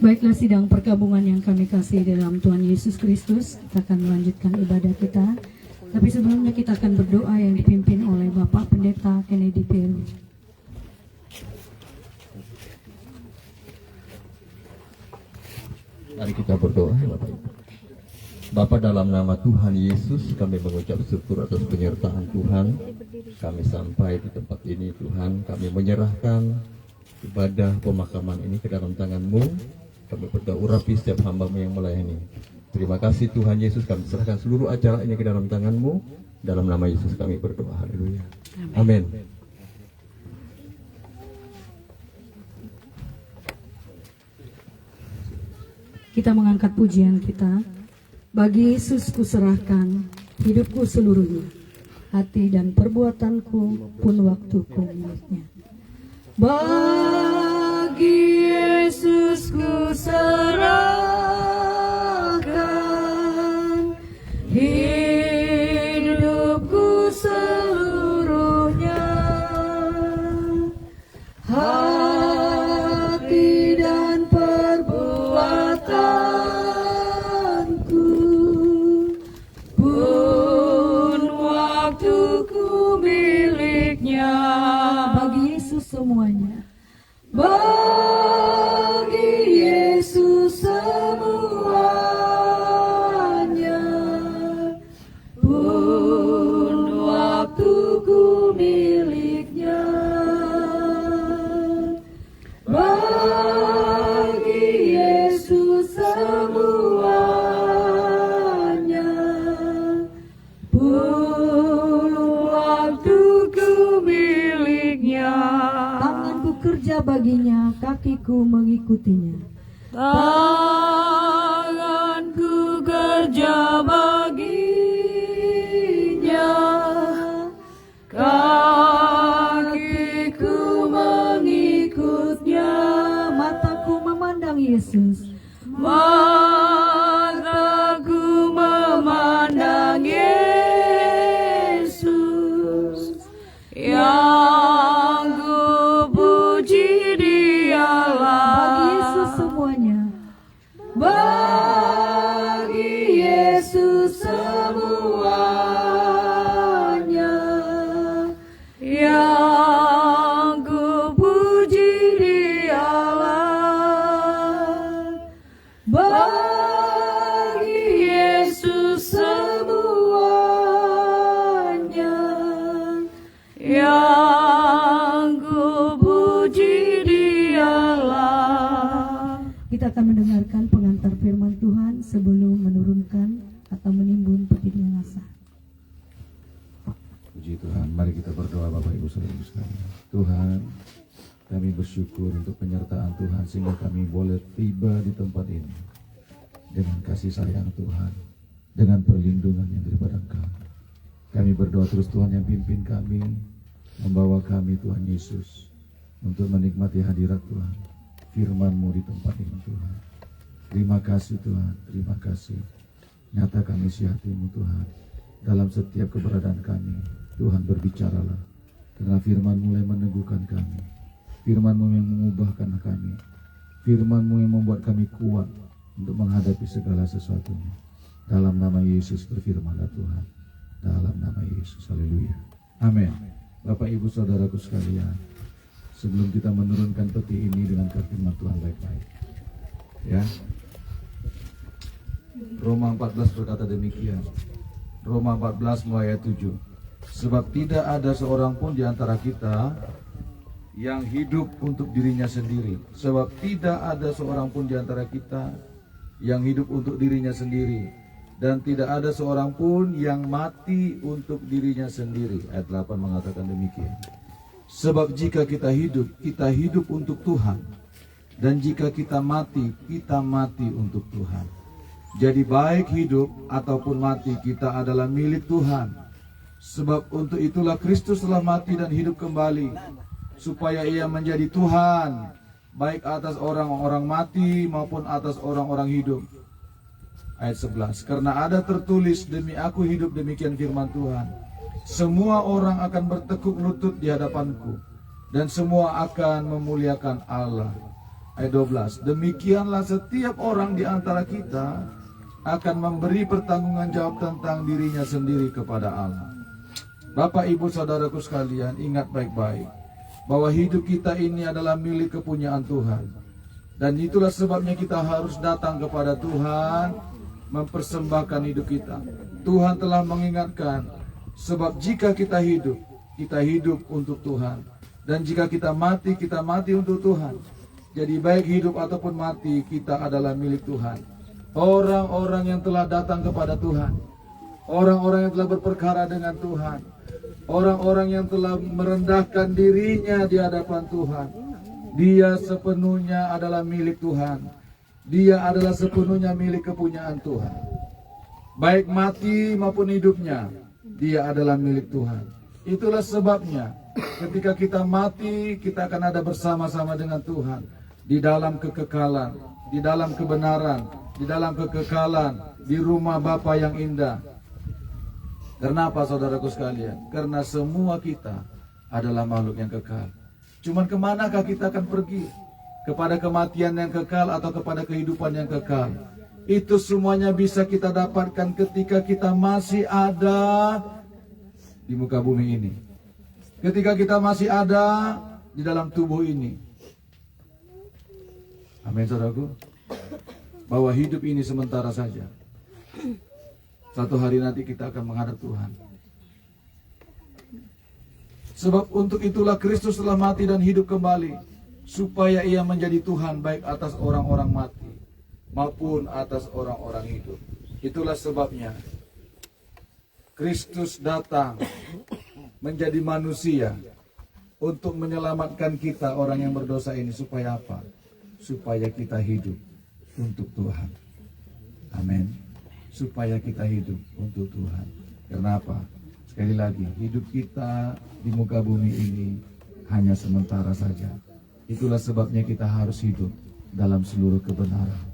Baiklah sidang pergabungan yang kami kasih dalam Tuhan Yesus Kristus, kita akan melanjutkan ibadah kita. Tapi sebelumnya kita akan berdoa yang dipimpin oleh Bapak Pendeta Kennedy Peru. Mari kita berdoa, Bapak Ibu. Bapa, dalam nama Tuhan Yesus kami mengucap syukur atas penyertaan Tuhan. Kami sampai di tempat ini Tuhan, kami menyerahkan ibadah pemakaman ini ke dalam tangan-Mu. Kami berdoa urapi setiap hamba-Mu yang melayani. Terima kasih Tuhan Yesus, kami serahkan seluruh acara ini ke dalam tangan-Mu. Dalam nama Yesus kami berdoa, haleluya. Amin. Kita mengangkat pujian kita. Bagi Yesus kuserahkan hidupku seluruhnya, hati dan perbuatanku pun waktuku miliknya. Bagi Yesus kuserahkan hidupku seluruhnya, hati dan perbuatanku pun waktuku miliknya. Bagi Yesus semuanya, bagi Yesus semuanya, pun waktuku miliknya. Bagi Yesus semuanya, pun waktuku miliknya. Tanganku kerja baginya, kakiku mengikutinya. Tanganku kerja baginya, kakiku mengikutnya. Mataku memandang Yesus, mataku memandang Yesus, yang ku puji Dialah. Bagi Yesus semuanya, bagi Yesus semuanya, yang ku puji Dialah. Bagi Yesus semuanya, yang ku puji Dialah. Kita akan mendengarkan pengantar firman Tuhan sebelum menurunkan atau menimbun peti jenazah. Puji Tuhan, mari kita berdoa Bapak Ibu Saudara sekalian. Tuhan, kami bersyukur untuk penyertaan Tuhan sehingga kami boleh tiba di tempat ini dengan kasih sayang Tuhan, dengan perlindungan yang daripada Engkau. Kami berdoa terus Tuhan yang pimpin kami, membawa kami Tuhan Yesus untuk menikmati hadirat Tuhan, firman-Mu di tempat ini Tuhan. Terima kasih Tuhan, terima kasih. Nyatakan isi hati-Mu Tuhan dalam setiap keberadaan kami. Tuhan berbicaralah, karena firman mulai meneguhkan kami, firman-Mu yang mengubahkan kami, firman-Mu yang membuat kami kuat untuk menghadapi segala sesuatunya. Dalam nama Yesus berfirmanlah Tuhan, dalam nama Yesus, haleluya, amin. Bapak Ibu Saudaraku sekalian, sebelum kita menurunkan peti ini dengan firman Tuhan baik-baik, ya, Roma 14 berkata demikian. Roma 14 mulai ayat 7. Sebab tidak ada seorang pun di antara kita yang hidup untuk dirinya sendiri. Sebab tidak ada seorang pun di antara kita yang hidup untuk dirinya sendiri. dan tidak ada seorang pun yang mati untuk dirinya sendiri. Ayat 8 mengatakan demikian. Sebab jika kita hidup untuk Tuhan, dan jika kita mati untuk Tuhan. Jadi baik hidup ataupun mati, kita adalah milik Tuhan. Sebab untuk itulah Kristus telah mati dan hidup kembali, supaya ia menjadi Tuhan, baik atas orang-orang mati maupun atas orang-orang hidup. Ayat 11, karena ada tertulis, demi aku hidup, demikian firman Tuhan, semua orang akan bertekuk lutut di hadapanku, dan semua akan memuliakan Allah. Ayat 12, demikianlah setiap orang di antara kita akan memberi pertanggungan jawab tentang dirinya sendiri kepada Allah. Bapak, Ibu, Saudaraku sekalian, ingat baik-baik bahwa hidup kita ini adalah milik kepunyaan Tuhan. Dan itulah sebabnya kita harus datang kepada Tuhan, mempersembahkan hidup kita. Tuhan telah mengingatkan, sebab jika kita hidup untuk Tuhan. Dan jika kita mati untuk Tuhan. Jadi baik hidup ataupun mati, kita adalah milik Tuhan. Orang-orang yang telah datang kepada Tuhan, orang-orang yang telah berperkara dengan Tuhan, orang-orang yang telah merendahkan dirinya di hadapan Tuhan, dia sepenuhnya adalah milik Tuhan. Dia adalah sepenuhnya milik kepunyaan Tuhan. Baik mati maupun hidupnya, dia adalah milik Tuhan. Itulah sebabnya ketika kita mati, kita akan ada bersama-sama dengan Tuhan di dalam kekekalan, di dalam kebenaran, di dalam kekekalan, di rumah Bapa yang indah. Kenapa, saudaraku sekalian? Karena semua kita adalah makhluk yang kekal. Cuman kemanakah kita akan pergi? Kepada kematian yang kekal atau kepada kehidupan yang kekal? Itu semuanya bisa kita dapatkan ketika kita masih ada di muka bumi ini. Ketika kita masih ada di dalam tubuh ini. Amin, saudaraku. Bahwa hidup ini sementara saja. Satu hari nanti kita akan menghadap Tuhan. Sebab untuk itulah Kristus telah mati dan hidup kembali, supaya ia menjadi Tuhan baik atas orang-orang mati maupun atas orang-orang hidup. Itulah sebabnya Kristus datang menjadi manusia untuk menyelamatkan kita orang yang berdosa ini. Supaya apa? Supaya kita hidup untuk Tuhan. Amin. Supaya kita hidup untuk Tuhan. Kenapa? Sekali lagi, hidup kita di muka bumi ini hanya sementara saja. Itulah sebabnya kita harus hidup dalam seluruh kebenaran.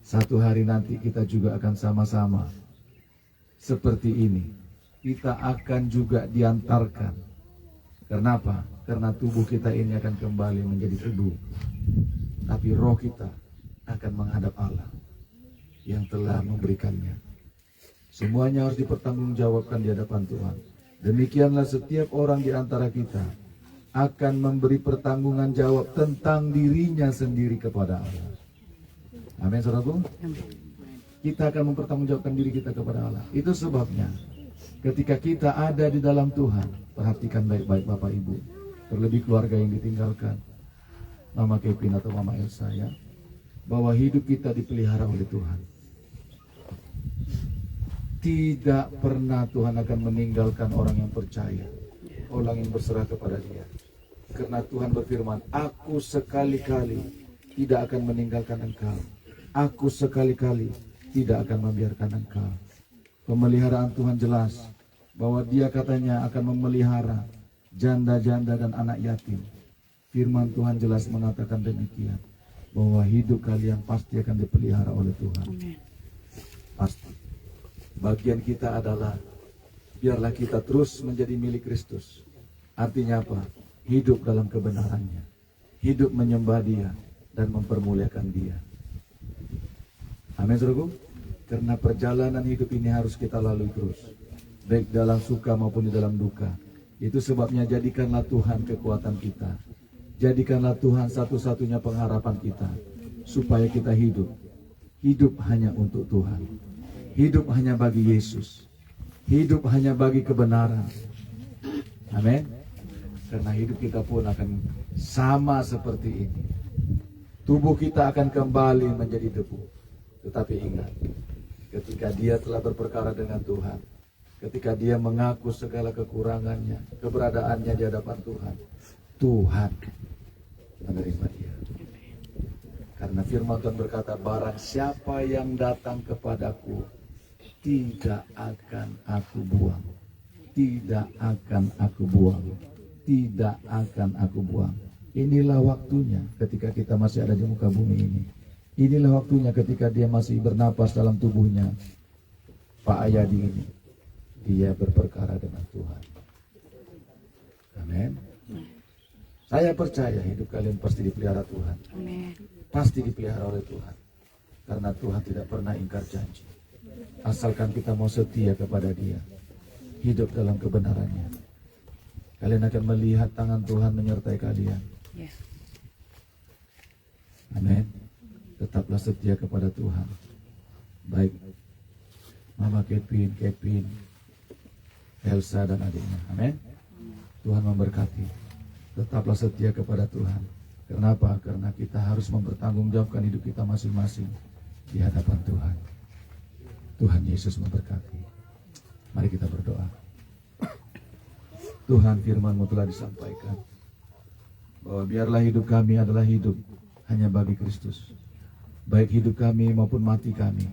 Satu hari nanti kita juga akan sama-sama seperti ini. Kita akan juga diantarkan. Kenapa? Karena tubuh kita ini akan kembali menjadi tubuh. Tapi roh kita akan menghadap Allah yang telah memberikannya. Semuanya harus dipertanggungjawabkan di hadapan Tuhan. Demikianlah setiap orang di antara kita akan memberi pertanggungan jawab tentang dirinya sendiri kepada Allah. Amin, saudaraku. Kita akan mempertanggungjawabkan diri kita kepada Allah. Itu sebabnya ketika kita ada di dalam Tuhan, perhatikan baik-baik Bapak Ibu, terlebih keluarga yang ditinggalkan, Mama Kevin atau Mama Elsa, ya, bahwa hidup kita dipelihara oleh Tuhan. Tidak pernah Tuhan akan meninggalkan orang yang percaya, orang yang berserah kepada Dia. Karena Tuhan berfirman, aku sekali-kali tidak akan meninggalkan engkau. Aku sekali-kali tidak akan membiarkan engkau. Pemeliharaan Tuhan jelas, bahwa Dia katanya akan memelihara janda-janda dan anak yatim. Firman Tuhan jelas mengatakan demikian, bahwa hidup kalian pasti akan dipelihara oleh Tuhan. Pasti. Bagian kita adalah, biarlah kita terus menjadi milik Kristus. Artinya apa? Hidup dalam kebenarannya, hidup menyembah Dia dan mempermuliakan Dia. Amin, saudaraku. Karena perjalanan hidup ini harus kita lalui terus, baik dalam suka maupun di dalam duka. Itu sebabnya jadikanlah Tuhan kekuatan kita. Jadikanlah Tuhan satu-satunya pengharapan kita, supaya kita hidup hanya untuk Tuhan, hidup hanya bagi Yesus, hidup hanya bagi kebenaran. Amin. Karena hidup kita pun akan sama seperti ini. Tubuh kita akan kembali menjadi debu. Tetapi ingat, ketika dia telah berperkara dengan Tuhan, ketika dia mengaku segala kekurangannya, keberadaannya di hadapan Tuhan, Tuhan menerima dia. Karena firman Tuhan berkata, barang siapa yang datang kepadaku, tidak akan aku buang. Tidak akan aku buang. Tidak akan aku buang. Inilah waktunya ketika kita masih ada di muka bumi ini. Inilah waktunya ketika dia masih bernapas dalam tubuhnya. Pak Ayadi ini, dia berperkara dengan Tuhan. Amin. Saya percaya hidup kalian pasti dipelihara Tuhan. Amin. Pasti dipelihara oleh Tuhan. Karena Tuhan tidak pernah ingkar janji. Asalkan kita mau setia kepada Dia, hidup dalam kebenarannya, kalian akan melihat tangan Tuhan menyertai kalian. Yes. Amin. Tetaplah setia kepada Tuhan. Baik Mama Kevin, Elsa dan adiknya. Amin. Tuhan memberkati. Tetaplah setia kepada Tuhan. Kenapa? Karena kita harus mempertanggungjawabkan hidup kita masing-masing di hadapan Tuhan. Tuhan Yesus memberkati. Mari kita berdoa. Tuhan, firman-Mu telah disampaikan bahwa biarlah hidup kami adalah hidup hanya bagi Kristus. Baik hidup kami maupun mati kami,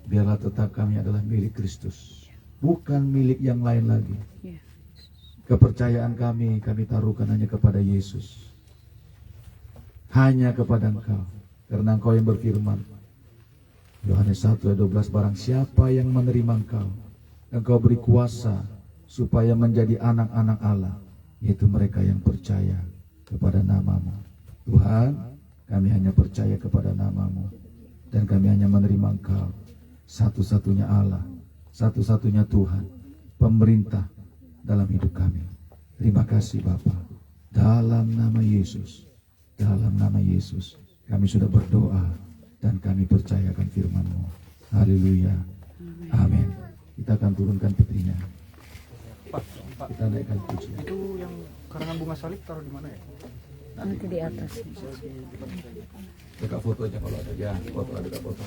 biarlah tetap kami adalah milik Kristus, bukan milik yang lain lagi. Kepercayaan kami taruhkan hanya kepada Yesus, hanya kepada Engkau, karena Engkau yang berfirman, Yohanes 1:12, barang siapa yang menerima Engkau beri kuasa supaya menjadi anak-anak Allah, yaitu mereka yang percaya kepada nama-Mu. Tuhan, kami hanya percaya kepada nama-Mu, dan kami hanya menerima Engkau, satu-satunya Allah, satu-satunya Tuhan, pemerintah dalam hidup kami. Terima kasih Bapa. Dalam nama Yesus, kami sudah berdoa dan kami percayakan firman-Mu. Haleluya. Amin. Kita akan turunkan putrinya. Kita naikkan pujian. Itu yang karangan bunga salib taruh di mana ya? Nanti di atas. Dekat fotonya kalau ada ya, foto ada dekat foto.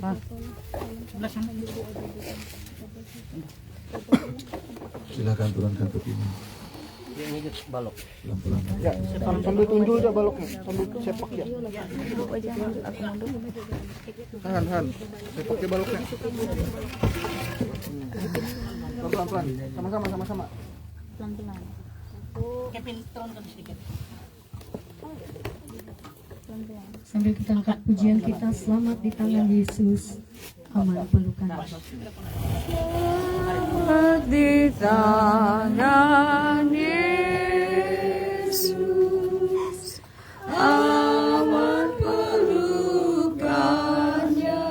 Pak. Silakan turunkan putrinya. Yang injek balok. Pelan-pelan. Ya, sambil tunjul aja baloknya, sambil sepak ya. Han, sepak ya baloknya. Pelan-pelan, sama-sama. Pelan-pelan. Kevin, turunkan sedikit. Sambil kita angkat pujian kita, selamat di tangan Yesus, aman pelukan. Selamat di tangan Yesus, aman pelukannya,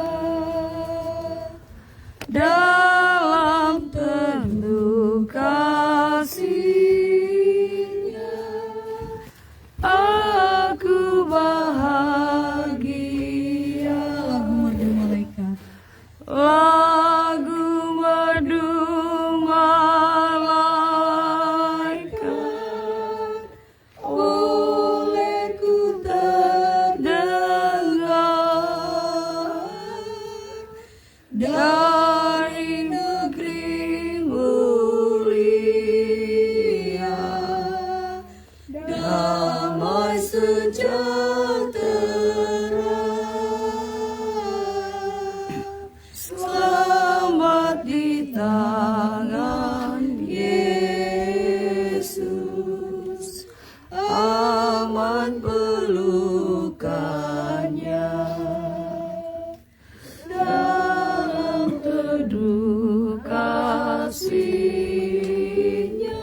dalam teduh kasih-Nya, aku bahagia. Lagu merdu malaikat. Lagu merdu malaikat olehku terdengar dari negeri mulia, damai sejahtera. Selamat di tangan Yesus, aman pelukannya, dalam teduh kasih-Nya,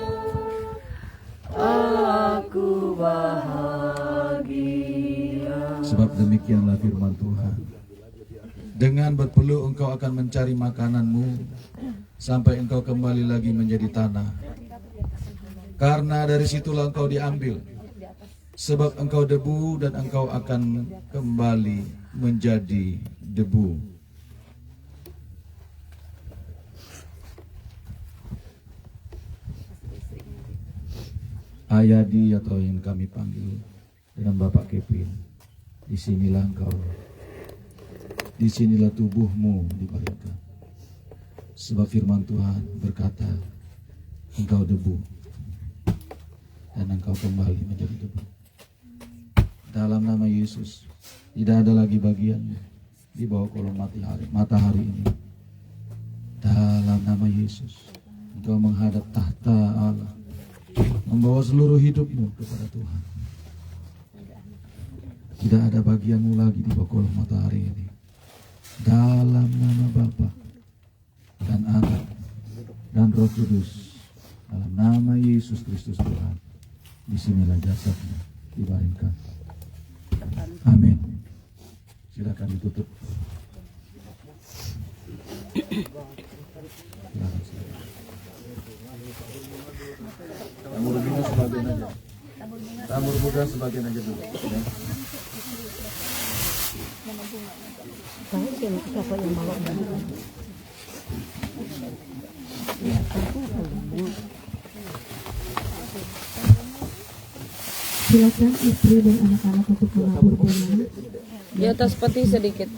aku bahagia. Sebab demikianlah firman Tuhan. Dengan berpeluh engkau akan mencari makananmu sampai engkau kembali lagi menjadi tanah. Karena dari situlah engkau diambil. Sebab engkau debu dan engkau akan kembali menjadi debu. Ayadi atau yang kami panggil dengan Bapak Kevin, disinilah engkau disinilah tubuhmu dibalikan. Sebab firman Tuhan berkata, engkau debu, dan engkau kembali menjadi debu. Dalam nama Yesus, tidak ada lagi bagianmu di bawah kolong matahari ini. Dalam nama Yesus, engkau menghadap tahta Allah, membawa seluruh hidupmu kepada Tuhan. Tidak ada bagianmu lagi di bawah kolong matahari ini. Dalam nama Bapa dan Anak dan Roh Kudus, dalam nama Yesus Kristus Tuhan, disinilah jasadnya dibaringkan. Amin. Silakan ditutup. Silakan. Tabur bunga sebagian aja. Tabur bunga sebagian aja dulu. Ya. Silakan istri dan anak-anak untuk menabur bunga. Di atas peti sedikit.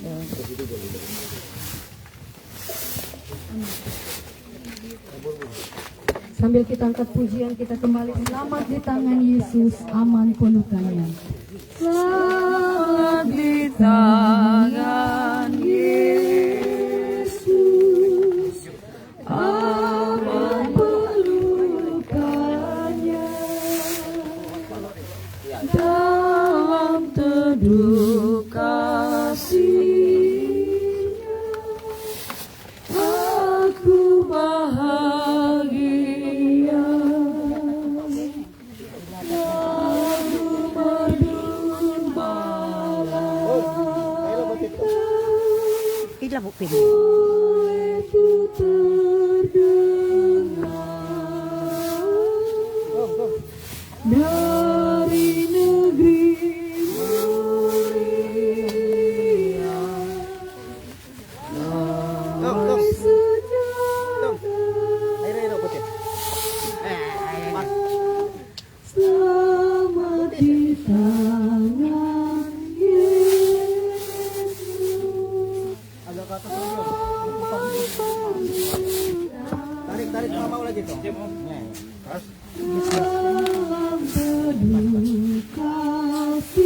Sambil kita angkat pujian, kita kembali selamat di tangan Yesus, aman pelukannya. Selamat di tangan Yesus, aman pelukannya. Dalam teduh kasih-Nya, aku bahagia. Lalu merdun malaikat, olehku terdengar dari negeri mulia. Damai sejahtera, selamat di tangan Yesus. Tarik mau lagi tuh. Dalam teduh kasih-Nya,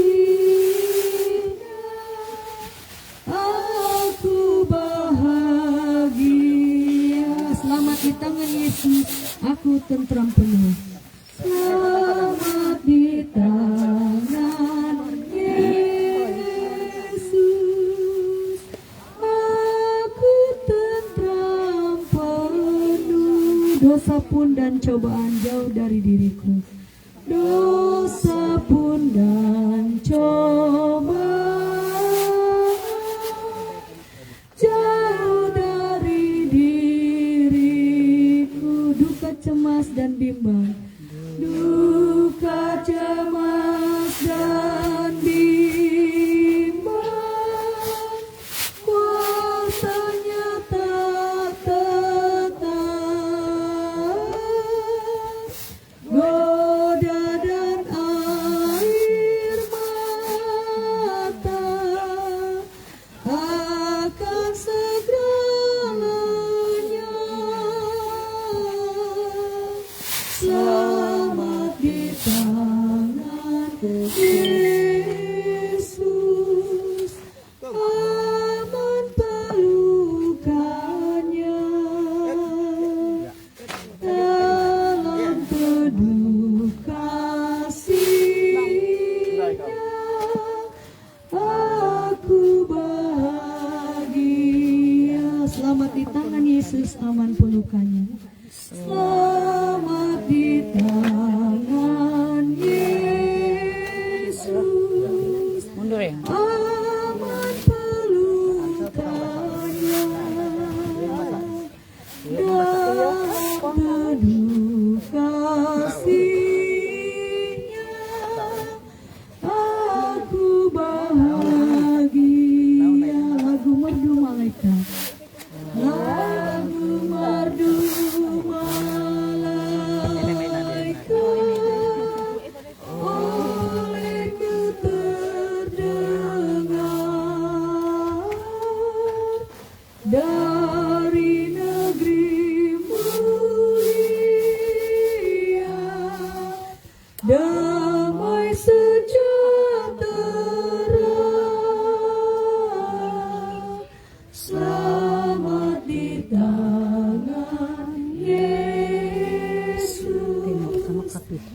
aku bahagia. Selamat di tangan Yesus, aku tentram penuh. Selamat di tangan Yesus, aku tentram penuh. Dosa pun dan cobaan jauh dari diriku. Dosa pun dan cobaan jauh dari diriku. Duka, cemas dan bimbang, duka, cemas dan bimbang, kuasanya tak tetap. Goda dan air mata akan segera lenyap. Selamat di tangan Yesus, aman pelukannya. Dalam teduh kasih-Nya, aku bahagia. Selamat di tangan Yesus, aman pelukannya. Selamat di tangan Yesus, Mundur ya. aman pelukannya. Dalam teduh kasih-Nya, aku bahagia. Lagu merdu malaikat, lagu merdu malaikat, olehku terdengar dari negeri mulia, damai sejahtera, selamat di tangan Yesus,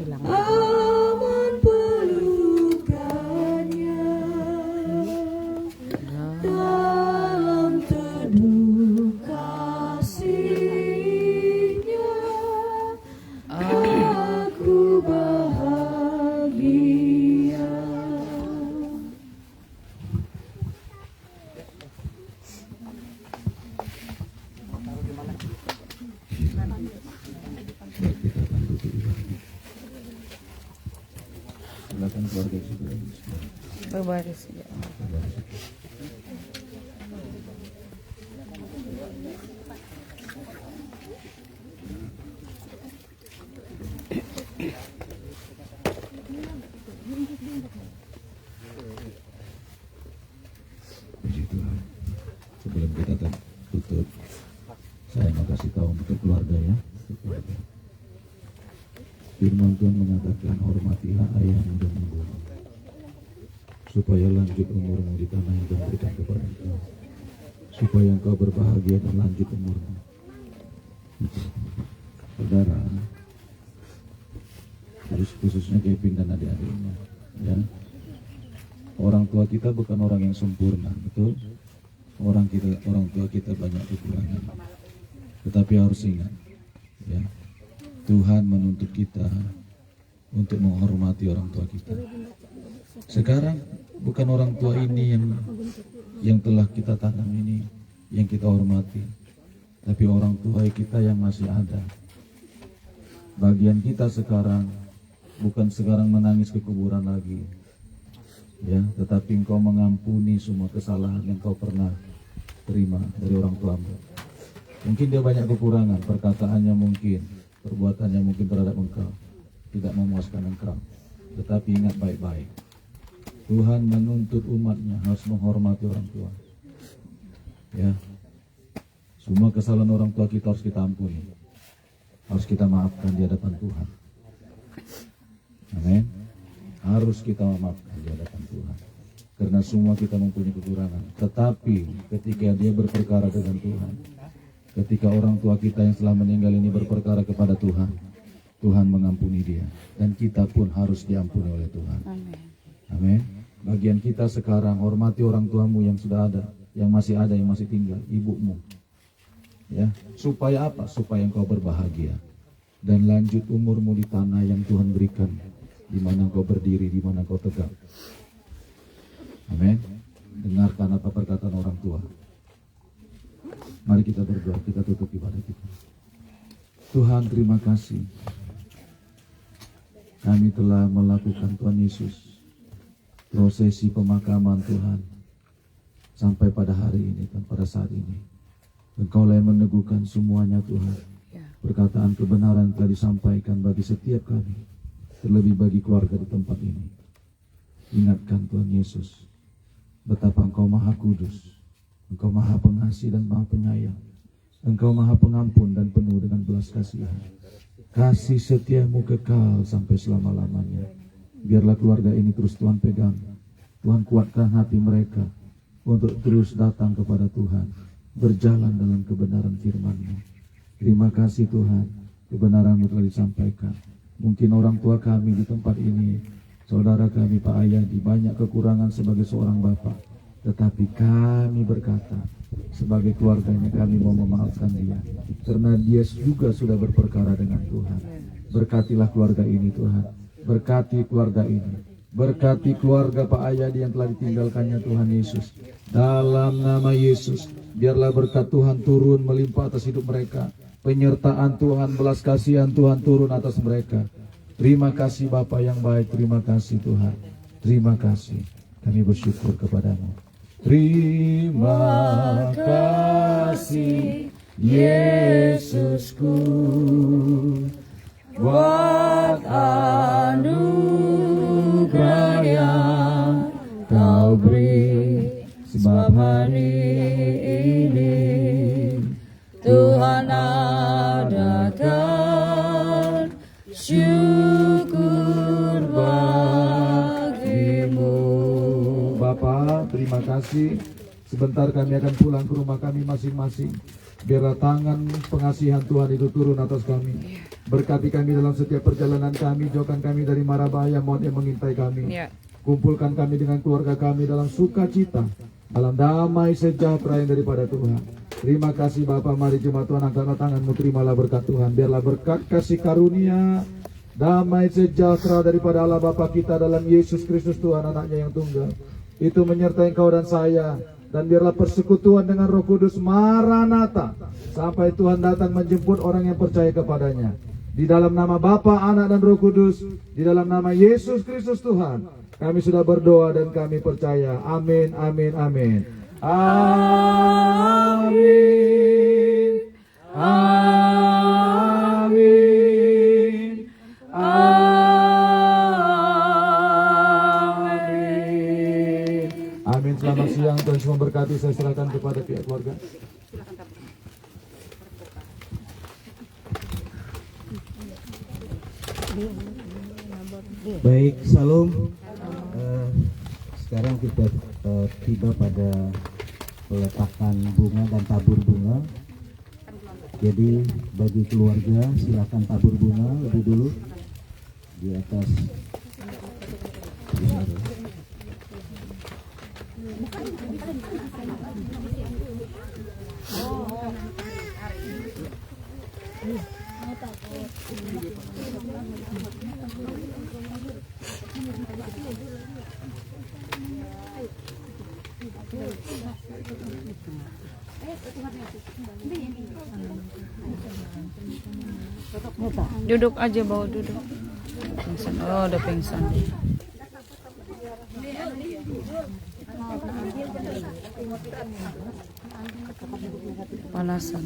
aman pelukannya, dalam teduh kasih-Nya, aku bahagia. Kita akan tutup ibadah. Silakan keluarga saudara. Berbaris ya. Puji Tuhan. Sebelum kita tutup, saya mau kasih tahu untuk keluarga ya. Untuk keluarga. Firman Tuhan mengatakan, hormatilah ayahmu dan ibumu, supaya lanjut umurmu di tanah yang Tuhan berikan kepada engkau, supaya engkau berbahagia dan lanjut umurmu. Saudara, khususnya Kevin dan adik-adiknya, ya. Orang tua kita bukan orang yang sempurna, betul? Orang tua kita banyak kekurangan. Tetapi harus ingat, ya, Tuhan menuntut kita untuk menghormati orang tua kita. Sekarang bukan orang tua ini yang telah kita tanam ini yang kita hormati, tapi orang tua kita yang masih ada. Bagian kita sekarang bukan sekarang menangis ke kuburan lagi, ya, tetapi engkau mengampuni semua kesalahan yang kau pernah terima dari orang tuamu. Mungkin dia banyak kekurangan, perkataannya mungkin, perbuatannya mungkin terhadap engkau tidak memuaskan engkau, tetapi ingat baik-baik, Tuhan menuntut umatnya harus menghormati orang tua, ya. Semua kesalahan orang tua kita harus kita ampuni, harus kita maafkan di hadapan Tuhan. Amin. Harus kita maafkan di hadapan Tuhan, karena semua kita mempunyai kekurangan. Tetapi ketika dia berperkara dengan Tuhan, ketika orang tua kita yang telah meninggal ini berperkara kepada Tuhan, Tuhan mengampuni dia, dan kita pun harus diampuni oleh Tuhan. Amin. Bagian kita sekarang, hormati orang tuamu yang sudah ada, yang masih ada, yang masih tinggal, ibumu, ya. Supaya apa? Supaya engkau berbahagia dan lanjut umurmu di tanah yang Tuhan berikan, di mana engkau berdiri, di mana engkau tegak. Amin. Dengarkan apa perkataan orang tua. Mari kita berdoa, kita tutup ibadah kita. Tuhan, terima kasih. Kami telah melakukan, Tuhan Yesus, prosesi pemakaman Tuhan, sampai pada hari ini, dan pada saat ini. Engkau yang meneguhkan semuanya Tuhan. Perkataan kebenaran telah disampaikan bagi setiap kami, terlebih bagi keluarga di tempat ini. Ingatkan Tuhan Yesus, betapa Engkau Maha Kudus, Engkau Maha Pengasih dan Maha Penyayang, Engkau Maha Pengampun dan penuh dengan belas kasihan. Kasih setiamu kekal sampai selama-lamanya. Biarlah keluarga ini terus Tuhan pegang. Tuhan kuatkan hati mereka untuk terus datang kepada Tuhan, berjalan dalam kebenaran firman-Mu. Terima kasih Tuhan, kebenaran-Mu telah disampaikan. Mungkin orang tua kami di tempat ini, saudara kami Pak Ayadi, banyak kekurangan sebagai seorang bapak. Tetapi kami berkata, sebagai keluarganya kami mau memaafkan dia, karena dia juga sudah berperkara dengan Tuhan. Berkatilah keluarga ini Tuhan, berkati keluarga ini, berkati keluarga Pak Ayadi yang telah ditinggalkannya Tuhan Yesus. Dalam nama Yesus, biarlah berkat Tuhan turun melimpah atas hidup mereka. Penyertaan Tuhan, belas kasihan Tuhan turun atas mereka. Terima kasih Bapa yang baik, terima kasih Tuhan. Terima kasih, kami bersyukur kepadamu. Terima kasih Yesusku, buat anugerah yang Kau beri, sebab hari ini kasih. Sebentar kami akan pulang ke rumah kami masing-masing. Biarlah tangan pengasihan Tuhan itu turun atas kami. Berkati kami dalam setiap perjalanan kami. Jauhkan kami dari mara bahaya maut yang mengintai kami. Kumpulkan kami dengan keluarga kami dalam sukacita, dalam damai sejahtera yang daripada Tuhan. Terima kasih Bapa. Mari jemaat Tuhan angkatlah tanganmu, terimalah berkat Tuhan. Biarlah berkat kasih karunia, damai sejahtera daripada Allah Bapa kita dalam Yesus Kristus Tuhan anaknya yang tunggal itu menyertai engkau dan saya. Dan biarlah persekutuan dengan Roh Kudus Maranatha sampai Tuhan datang menjemput orang yang percaya kepadanya. Di dalam nama Bapa, Anak dan Roh Kudus, di dalam nama Yesus Kristus Tuhan, kami sudah berdoa dan kami percaya. Amin, amin, amin. Amin. Amin. Amin. Amin. Selamat siang. Tuhan semua berkati. Saya serahkan kepada pihak keluarga. Baik, salam. Sekarang kita tiba pada peletakan bunga dan tabur bunga. Jadi bagi keluarga silakan tabur bunga lebih dulu di atas. Duduk aja, bawa duduk. Pingsan. Oh, udah pingsan. Panasan.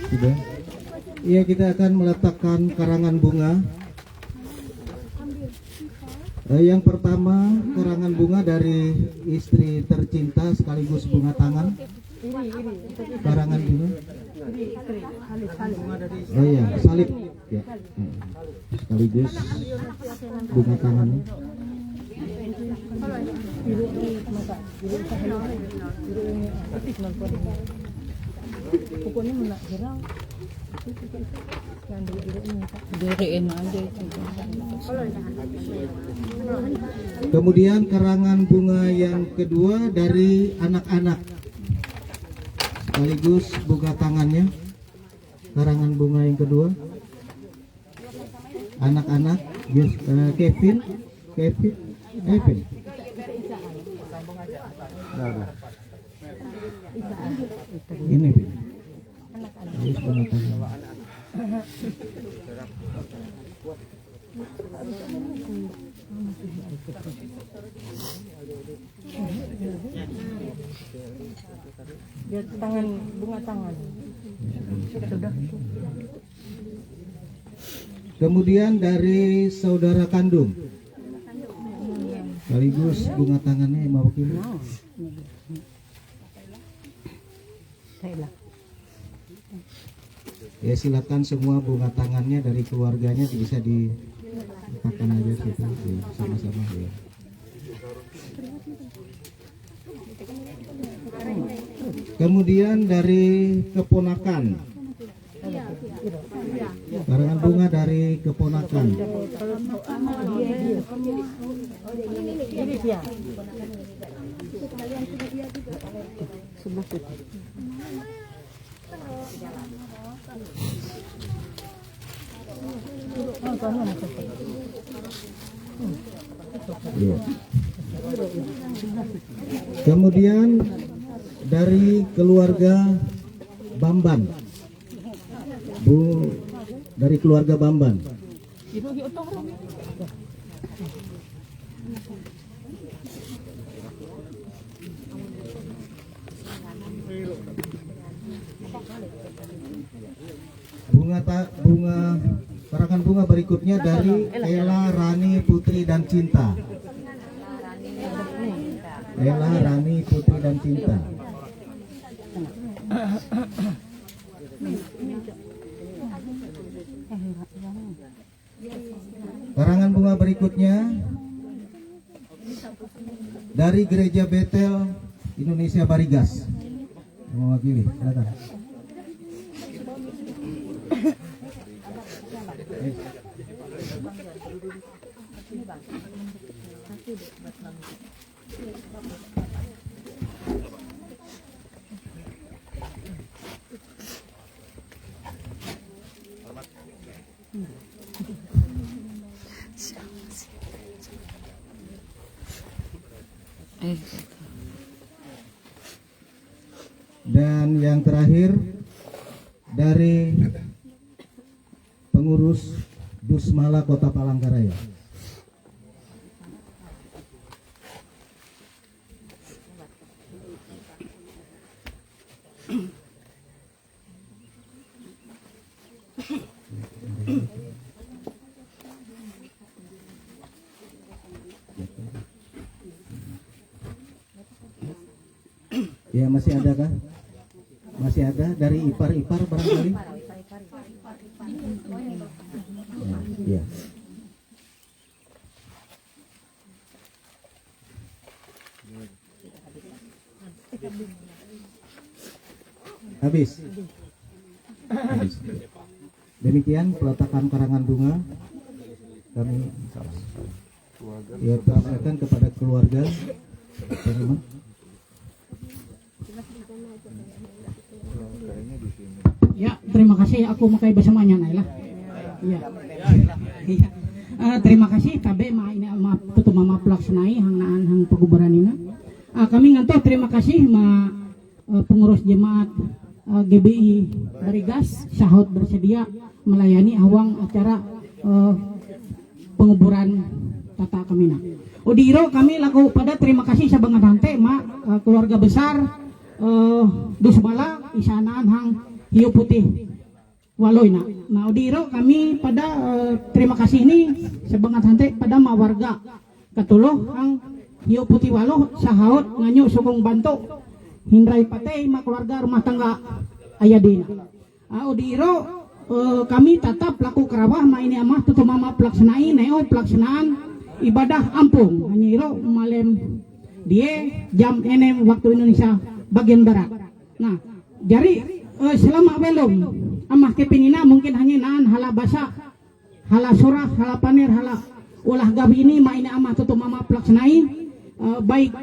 Sudah. Iya, kita akan meletakkan karangan bunga. Yang pertama, karangan bunga dari istri tercinta sekaligus bunga tangan. Karangan bunga. Oh iya, salib. Ya. Sekaligus bunga tangannya. Diriin aja itu. Kemudian karangan bunga yang kedua dari anak-anak sekaligus bunga tangannya. Karangan bunga yang kedua anak-anak. Kevin. Ini bunga tangan. Biar tangan bunga tangan. Sudah. Kemudian dari saudara kandung, sekaligus bunga tangannya mewakili. Ya, silakan semua bunga tangannya dari keluarganya bisa diletakkan aja situ, ya, sama-sama ya. Kemudian dari keponakan, karangan bunga dari keponakan. Ya. Kemudian dari keluarga Bamban, dari keluarga Bamban. Karangan bunga berikutnya dari Ella, Rani, Putri dan Cinta. Ella, Rani, Putri dan Cinta. Karangan bunga berikutnya dari Gereja Betel Indonesia Barigas. Mewakili, silakan. Dan yang terakhir dari pengurus Dusmala Kota Palangkaraya. Ya, masih ada kah? Masih ada dari ipar-ipar barangkali? Ya. Habis. Demikian peletakan karangan bunga kami ya persilakan kepada keluarga. Teman-teman. Ya, terima kasih aku makai bersamanya Naila. Iya. Iya. Terima kasih tabe ini tutu mama pelaksanai hangnaan hang pagubaranina. Kami ngantor terima kasih pengurus jemaat GBI Barigas sahut bersedia melayani awang acara penguburan tata kamina. Udiro kami laku pada terima kasih sabangan hante keluarga besar Dusmala isanaan hang hiu putih waloina. Nah udiro kami pada terima kasih ini sabangan hante pada warga katuluh hang hiu putih walo sahaut nganyu sukung bantu hindrai patei keluarga rumah tangga ayadina. Udiro kami tetap laku kerawah ini amah tutu mama pelaksanai neo pelaksanaan ibadah ampung hanyiro malem dia jam enem waktu Indonesia bagian barat. Nah jadi selama belum amah kepinina mungkin hanya naan hala basa hala surah hala paner hala ulah gabi ini ini amah tutu mama pelaksanai baik